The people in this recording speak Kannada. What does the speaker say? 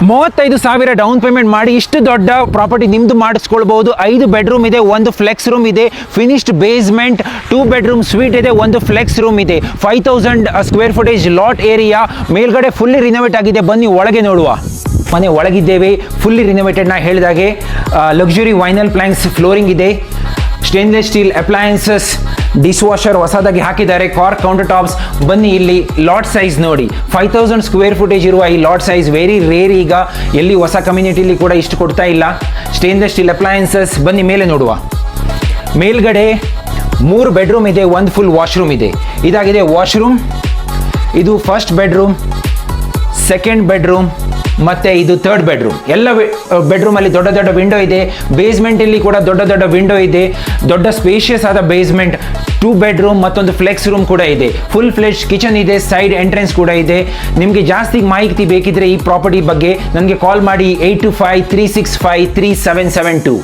35,000 ಡೌನ್ ಪೇಮೆಂಟ್ ಮಾಡಿ ಇಷ್ಟು ದೊಡ್ಡ ಪ್ರಾಪರ್ಟಿ ನಿಮ್ದು ಮಾಡಿಸ್ಕೊಳ್ಬಹುದು. 5 ಬೆಡ್ರೂಮ್ ಇದೆ, ಒಂದು ಫ್ಲೆಕ್ಸ್ ರೂಮ್ ಇದೆ, ಫಿನಿಶ್ಡ್ ಬೇಸ್ಮೆಂಟ್, 2 ಬೆಡ್ರೂಮ್ ಸ್ವೀಟ್ ಇದೆ, ಒಂದು ಫ್ಲೆಕ್ಸ್ ರೂಮ್ ಇದೆ, 5,000 ಸ್ಕ್ವೇರ್ ಫುಟೇಜ್ ಲಾಟ್ ಏರಿಯಾ, ಮೇಲ್ಗಡೆ ಫುಲ್ಲಿ ರಿನೋವೇಟ್ ಆಗಿದೆ. ಬನ್ನಿ ಒಳಗೆ ನೋಡುವ. ಮನೆ ಒಳಗಿದ್ದೇವೆ, ಫುಲ್ಲಿ ರಿನೋವೇಟೆಡ್. ನಾ ಹೇಳಿದಾಗೆ ಲಕ್ಸುರಿ ವೈನಲ್ ಪ್ಲ್ಯಾಂಕ್ಸ್ ಫ್ಲೋರಿಂಗ್ ಇದೆ, stainless steel appliances, dish washer ಹೊಸದಾಗಿ ಹಾಕಿದ್ದಾರೆ, ಕಾರ್ಕ್ ಕೌಂಟರ್ ಟಾಪ್ಸ್. ಬನ್ನಿ ಇಲ್ಲಿ ಲಾಟ್ ಸೈಜ್ ನೋಡಿ, 5,000 ಸ್ಕ್ವೇರ್ ಫುಟೇಜ್ ಇರುವ ಈ ಲಾಟ್ ಸೈಜ್ ವೆರಿ ರೇರ್. ಈಗ ಎಲ್ಲಿ ಹೊಸ ಕಮ್ಯುನಿಟಿಲಿ ಕೂಡ ಇಷ್ಟು ಕೊಡ್ತಾ ಇಲ್ಲ. Stainless steel appliances. ಬನ್ನಿ ಮೇಲೆ ನೋಡುವ. ಮೇಲ್ಗಡೆ 3 ಬೆಡ್ರೂಮ್ ಇದೆ, ಒಂದು ಫುಲ್ ವಾಶ್ರೂಮ್ ಇದೆ. ಇದಾಗಿದೆ ವಾಶ್ರೂಮ್, ಇದು ಫಸ್ಟ್ ಬೆಡ್ರೂಮ್, ಸೆಕೆಂಡ್ ಬೆಡ್ರೂಮ್ ಮತ್ತು ಇದು ಥರ್ಡ್ ಬೆಡ್ರೂಮ್. ಎಲ್ಲ ಬೆಡ್ರೂಮಲ್ಲಿ ದೊಡ್ಡ ದೊಡ್ಡ ವಿಂಡೋ ಇದೆ. ಬೇಸ್ಮೆಂಟಲ್ಲಿ ಕೂಡ ದೊಡ್ಡ ದೊಡ್ಡ ವಿಂಡೋ ಇದೆ. ದೊಡ್ಡ ಸ್ಪೇಷಿಯಸ್ ಆದ ಬೇಸ್ಮೆಂಟ್, 2 ಬೆಡ್ರೂಮ್ ಮತ್ತೊಂದು ಫ್ಲೆಕ್ಸ್ ರೂಮ್ ಕೂಡ ಇದೆ. ಫುಲ್ ಫ್ಲೆಶ್ ಕಿಚನ್ ಇದೆ, ಸೈಡ್ ಎಂಟ್ರೆನ್ಸ್ ಕೂಡ ಇದೆ. ನಿಮಗೆ ಜಾಸ್ತಿ ಮಾಹಿತಿ ಬೇಕಿದ್ರೆ ಈ ಪ್ರಾಪರ್ಟಿ ಬಗ್ಗೆ ನನಗೆ ಕಾಲ್ ಮಾಡಿ 8253653772.